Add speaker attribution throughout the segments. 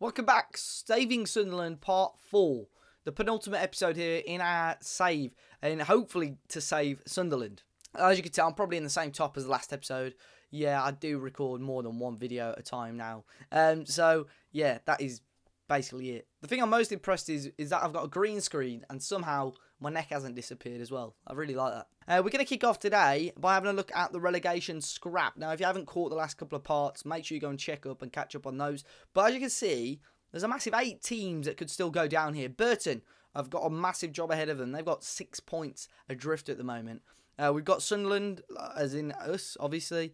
Speaker 1: Welcome back, Saving Sunderland Part 4. The penultimate episode here in our save, and hopefully to save Sunderland. As you can tell, I'm probably in the same top as the last episode. Yeah, I do record more than one video at a time now. So, yeah, that is basically it. The thing I'm most impressed is that I've got a green screen, and somehow my neck hasn't disappeared as well. I really like that. We're going to kick off today by having a look at the relegation scrap. Now, if you haven't caught the last couple of parts, make sure you go and check up and catch up on those. But as you can see, there's a massive 8 teams that could still go down here. Burton have got a massive job ahead of them. They've got 6 points adrift at the moment. We've got Sunderland, as in us, obviously.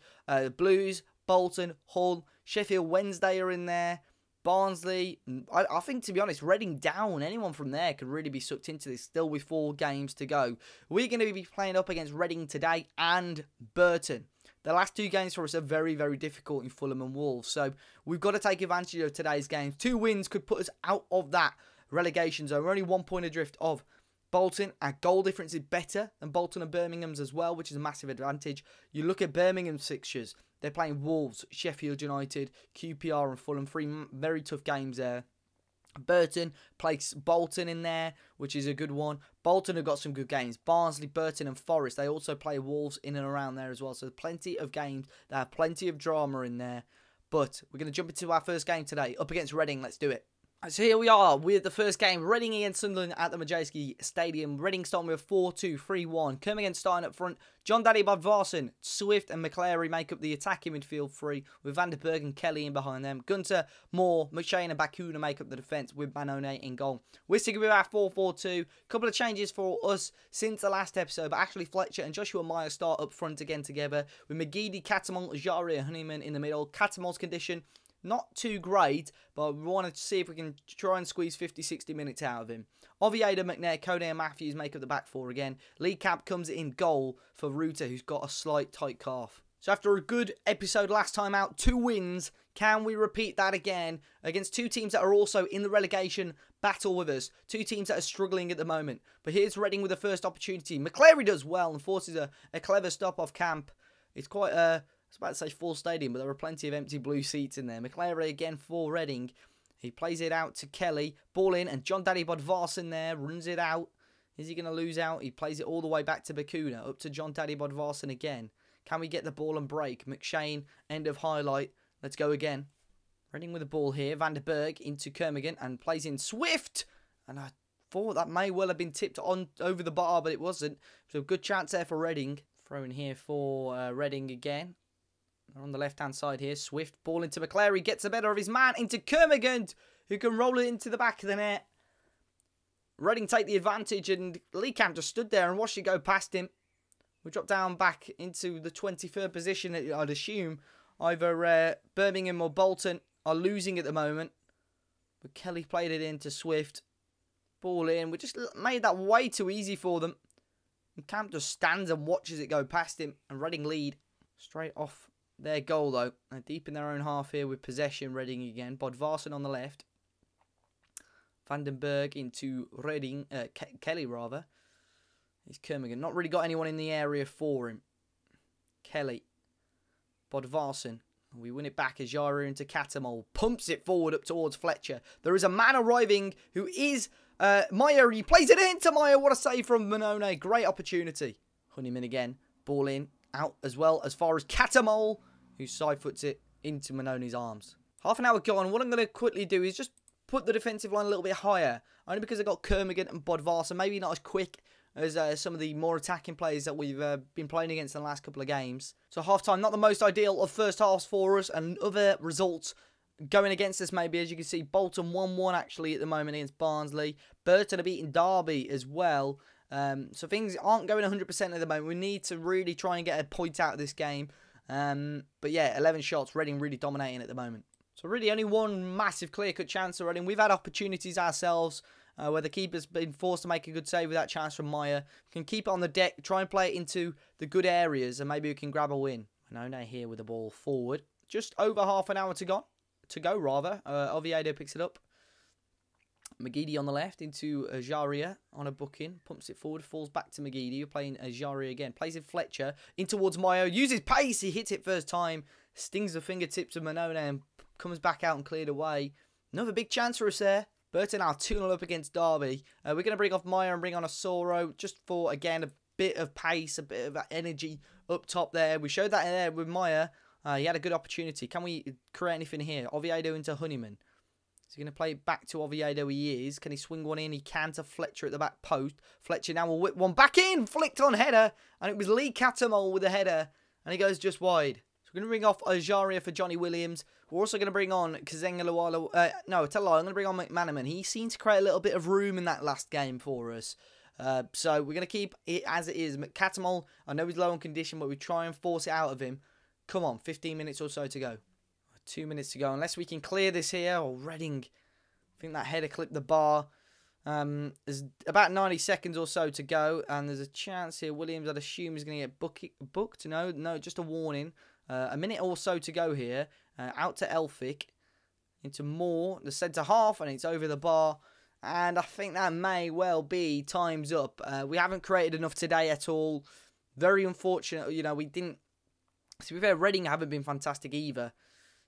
Speaker 1: Blues, Bolton, Hull, Sheffield Wednesday are in there. Barnsley, I think, to be honest, Reading down. Anyone from there could really be sucked into this, still with 4 games to go. We're going to be playing up against Reading today and Burton. The last 2 games for us are very, very difficult in Fulham and Wolves. So we've got to take advantage of today's games. 2 wins could put us out of that relegation zone. We're only 1 point adrift of Bolton. Our goal difference is better than Bolton and Birmingham's as well, which is a massive advantage. You look at Birmingham's fixtures. They're playing Wolves, Sheffield United, QPR and Fulham. 3 very tough games there. Burton plays Bolton in there, which is a good one. Bolton have got some good games. Barnsley, Burton and Forest. They also play Wolves in and around there as well. So plenty of games. There are plenty of drama in there. But we're going to jump into our first game today. Up against Reading. Let's do it. So here we are with the first game. Reading against Sunderland at the Majeski Stadium. Reading starting with 4-2-3-1. Kermigan starting up front. John Daddy Bodvarsson, Swift and McClary make up the attacking midfield 3 with Van der Berg and Kelly in behind them. Gunter, Moore, McShane and Bakuna make up the defence with Manone in goal. We're sticking with our 4-4-2. Couple of changes for us since the last episode, but actually Fletcher and Joshua Meyer start up front again together with McGeady, Catamol, Jari and Honeyman in the middle. Catamol's condition not too great, but we want to see if we can try and squeeze 50-60 minutes out of him. Oviedo, McNair, Cody and Matthews make up the back 4 again. Lee Camp comes in goal for Ruta, who's got a slight tight calf. So after a good episode last time out, 2 wins, can we repeat that again against 2 teams that are also in the relegation battle with us? 2 teams that are struggling at the moment. But here's Reading with the first opportunity. McClary does well and forces a clever stop off Camp. It's quite a... I was about to say full stadium, but there are plenty of empty blue seats in there. McClary again for Reading. He plays it out to Kelly. Ball in, and John Daddy Bodvarsson there runs it out. Is he going to lose out? He plays it all the way back to Bakuna. Up to John Daddy Bodvarsson again. Can we get the ball and break? McShane, end of highlight. Let's go again. Reading with the ball here. Van der Berg into Kermigan and plays in Swift. And I thought that may well have been tipped on over the bar, but it wasn't. So a good chance there for Reading. Throw in here for Reading again. They're on the left-hand side here. Swift, ball into McClary. Gets the better of his man into Kermigan, who can roll it into the back of the net. Reading take the advantage, and Lee Camp just stood there and watched it go past him. We drop down back into the 23rd position, I'd assume. Either Birmingham or Bolton are losing at the moment. But Kelly played it into Swift. Ball in. We just made that way too easy for them. And Camp just stands and watches it go past him. And Reading lead straight off their goal, though. They're deep in their own half here with possession. Reading again. Bodvarsson on the left. Van den Berg into Reading. Kelly, rather. He's Kermigan. Not really got anyone in the area for him. Kelly. Bodvarsson. We win it back as Jari into Catamol. Pumps it forward up towards Fletcher. There is a man arriving who is Meyer. He plays it into Meyer. What a save from Manone. Great opportunity. Honeyman again. Ball in. Out as well as far as Catamol, who side foots it into Manone's arms. Half an hour gone. What I'm going to quickly do is just put the defensive line a little bit higher. Only because I've got Kermigan and Bodvarsson. Maybe not as quick as some of the more attacking players that we've been playing against in the last couple of games. So half-time, not the most ideal of first halves for us. And other results going against us maybe. As you can see, Bolton 1-1 actually at the moment against Barnsley. Burton are beating Derby as well. So things aren't going 100% at the moment. We need to really try and get a point out of this game. But yeah, 11 shots. Reading really dominating at the moment. So really only one massive clear-cut chance for Reading. We've had opportunities ourselves where the keeper's been forced to make a good save with that chance from Meyer. We can keep it on the deck, try and play it into the good areas, and maybe we can grab a win. Manone here with the ball forward. Just over half an hour to go. Oviedo picks it up. McGeady on the left into Jaria on a booking. Pumps it forward, falls back to McGeady. We're playing Jaria again. Plays in Fletcher in towards Mayo. Uses pace. He hits it first time. Stings the fingertips of Manone and comes back out and cleared away. Another big chance for us there. Burton are 2-0 up against Derby. We're going to bring off Meyer and bring on a Soro just for, again, a bit of pace, a bit of energy up top there. We showed that there with Meyer. He had a good opportunity. Can we create anything here? Oviedo into Honeyman. Is he going to play it back to Oviedo? He is. Can he swing one in? He can to Fletcher at the back post. Fletcher now will whip one back in. Flicked on header. And it was Lee Catamol with the header. And he goes just wide. So we're going to bring off Ajaria for Johnny Williams. We're also going to bring on Kazenga Luala. No, tell a lie. I'm going to bring on McManaman. He seemed to create a little bit of room in that last game for us. So we're going to keep it as it is. Catamol, I know he's low on condition, but we try and force it out of him. Come on, 15 minutes or so to go. 2 minutes to go. Unless we can clear this here. Oh, Reading. I think that header clipped the bar. There's about 90 seconds or so to go. And there's a chance here. Williams, I'd assume, is going to get booked. No, just a warning. A minute or so to go here. Out to Elphick. Into Moore. The centre half. And it's over the bar. And I think that may well be time's up. We haven't created enough today at all. Very unfortunate. You know, we didn't. To be fair, Reading haven't been fantastic either.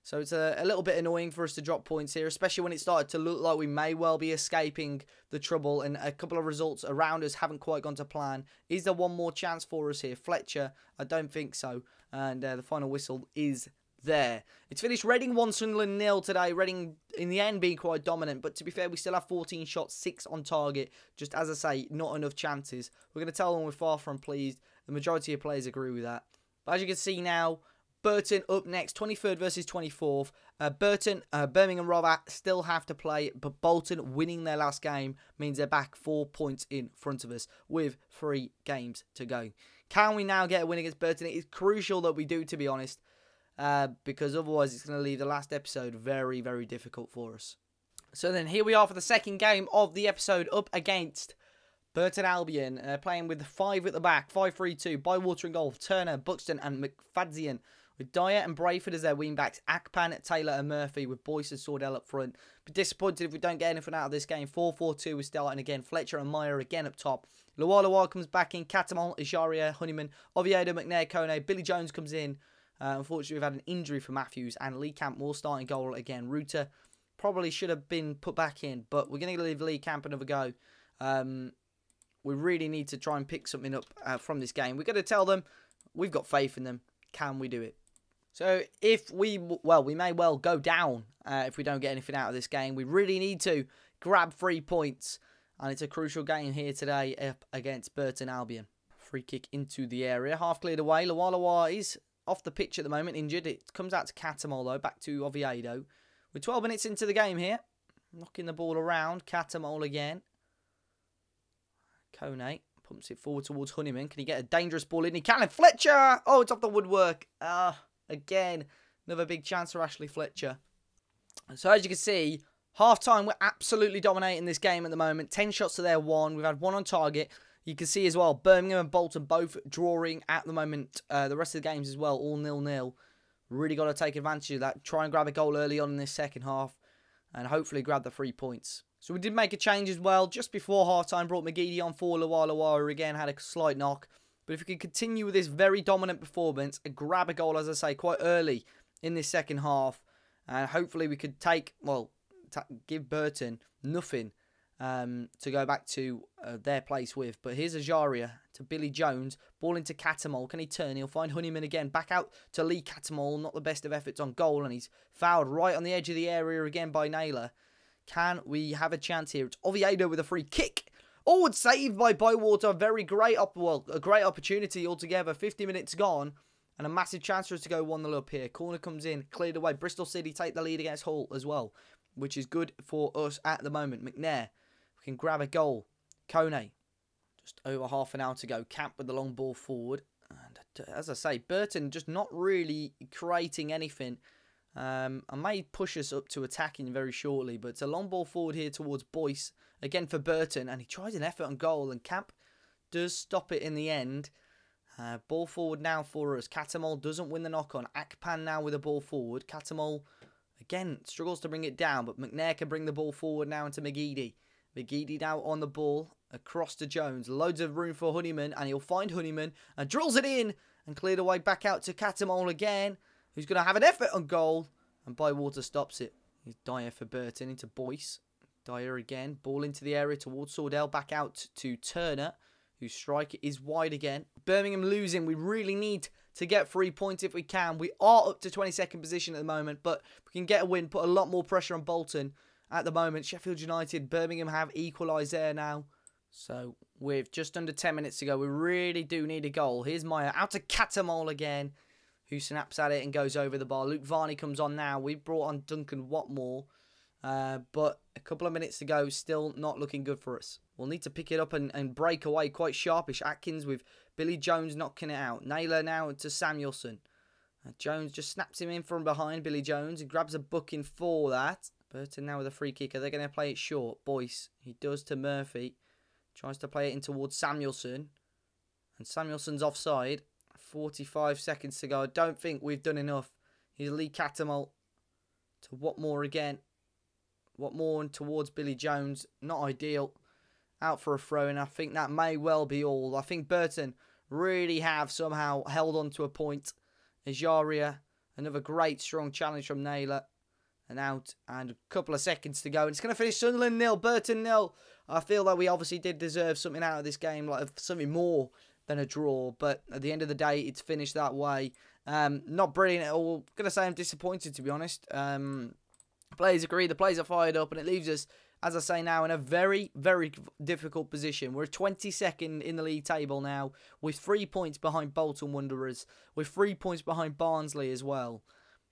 Speaker 1: So it's a little bit annoying for us to drop points here, especially when it started to look like we may well be escaping the trouble and a couple of results around us haven't quite gone to plan. Is there one more chance for us here? Fletcher? I don't think so. And the final whistle is there. It's finished Reading 1, Sunderland 0 today. Reading, in the end, being quite dominant. But to be fair, we still have 14 shots, 6 on target. Just as I say, not enough chances. We're going to tell them we're far from pleased. The majority of players agree with that. But as you can see now, Burton up next, 23rd versus 24th. Birmingham Robber still have to play, but Bolton winning their last game means they're back 4 points in front of us with 3 games to go. Can we now get a win against Burton? It is crucial that we do, to be honest, because otherwise it's going to leave the last episode very, very difficult for us. So then here we are for the second game of the episode up against Burton Albion, playing with 5 at the back, 5-3-2, Bywater in goal, Turner, Buxton and McFadzean. With Dyer and Brayford as their wing-backs, Akpan, Taylor and Murphy with Boyce and Sordell up front. Be disappointed if we don't get anything out of this game. 4-4-2 is starting again. Fletcher and Meyer again up top. Luala comes back in. Catamol, Ajaria, Honeyman, Oviedo, McNair, Kone. Billy Jones comes in. Unfortunately, we've had an injury for Matthews. And Lee Camp will start in goal again. Reuter probably should have been put back in. But we're going to leave Lee Camp another go. We really need to try and pick something up from this game. We're going to tell them we've got faith in them. Can we do it? So if we may well go down if we don't get anything out of this game. We really need to grab 3 points. And it's a crucial game here today up against Burton Albion. Free kick into the area. Half cleared away. Luala is off the pitch at the moment, injured. It comes out to Catamol, though, back to Oviedo. We're 12 minutes into the game here. Knocking the ball around. Catamol again. Kone pumps it forward towards Honeyman. Can he get a dangerous ball in? He can. And Fletcher! Oh, it's off the woodwork. Again, another big chance for Ashley Fletcher. So as you can see, half-time, we're absolutely dominating this game at the moment. 10 shots to their 1. We've had 1 on target. You can see as well, Birmingham and Bolton both drawing at the moment. The rest of the games as well, all 0-0. Really got to take advantage of that. Try and grab a goal early on in this second half. And hopefully grab the 3 points. So we did make a change as well. Just before half-time, brought McGeady on for Luala again. Had a slight knock. But if we could continue with this very dominant performance and grab a goal, as I say, quite early in this second half. And hopefully we could give Burton nothing to go back to their place with. But here's Ajaria to Billy Jones. Ball into Catamol. Can he turn? He'll find Honeyman again. Back out to Lee Catamol. Not the best of efforts on goal. And he's fouled right on the edge of the area again by Naylor. Can we have a chance here? It's Oviedo with a free kick. Oh, it's saved by Bywater. A great opportunity altogether. 50 minutes gone. And a massive chance for us to go 1-0 up here. Corner comes in. Cleared away. Bristol City take the lead against Hull as well. Which is good for us at the moment. McNair. We can grab a goal. Kone. Just over half an hour to go. Camp with the long ball forward. And as I say, Burton just not really creating anything. I may push us up to attacking very shortly. But it's a long ball forward here towards Boyce. Again for Burton. And he tries an effort on goal. And Camp does stop it in the end. Ball forward now for us. Catamol doesn't win the knock on. Akpan now with a ball forward. Catamol again struggles to bring it down. But McNair can bring the ball forward now into McGeady. McGeady now on the ball. Across to Jones. Loads of room for Honeyman. And he'll find Honeyman. And drills it in. And cleared away back out to Catamol again. Who's going to have an effort on goal. And Bywater stops it. Here's Dyer for Burton into Boyce. Dyer again. Ball into the area towards Sordell. Back out to Turner, whose strike is wide again. Birmingham losing. We really need to get 3 points if we can. We are up to 22nd position at the moment, but if we can get a win, put a lot more pressure on Bolton at the moment. Sheffield United, Birmingham have equalised there now. So with just under 10 minutes to go, we really do need a goal. Here's Meyer out to Catamol again, who snaps at it and goes over the bar. Luke Varney comes on now. We've brought on Duncan Watmore, but a couple of minutes to go, still not looking good for us. We'll need to pick it up and break away quite sharpish. Atkins with Billy Jones knocking it out. Naylor now to Samuelson. Jones just snaps him in from behind, Billy Jones, and grabs a booking for that. Burton now with a free kick. Are they going to play it short? Boyce, he does to Murphy. Tries to play it in towards Samuelson. And Samuelson's offside. 45 seconds to go. I don't think we've done enough. Here's Lee Catamol to Watmore again. Watmore towards Billy Jones. Not ideal. Out for a throw, and I think that may well be all. I think Burton really have somehow held on to a point. Ajaria, another great strong challenge from Naylor. And out, and a couple of seconds to go. And it's going to finish Sunderland 0, Burton 0. I feel that we obviously did deserve something out of this game, like something more than a draw. But at the end of the day, it's finished that way. Not brilliant at all. Going to say I'm disappointed, to be honest. Players agree, the players are fired up, and it leaves us, as I say now, in a very, very difficult position. We're 22nd in the league table now, with 3 points behind Bolton Wanderers, with 3 points behind Barnsley as well.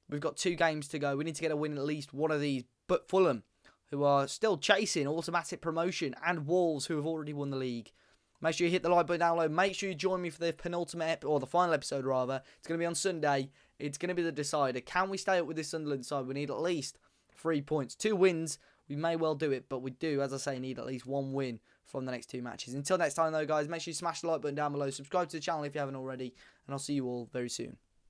Speaker 1: We've got 2 games to go. We need to get a win at least one of these. But Fulham, who are still chasing automatic promotion, and Wolves, who have already won the league. Make sure you hit the like button down below. Make sure you join me for the penultimate, or the final episode rather. It's going to be on Sunday. It's going to be the decider. Can we stay up with this Sunderland side? We need at least 3 points. 2 wins, we may well do it, but we do, as I say, need at least 1 win from the next 2 matches. Until next time though, guys, make sure you smash the like button down below. Subscribe to the channel if you haven't already, and I'll see you all very soon.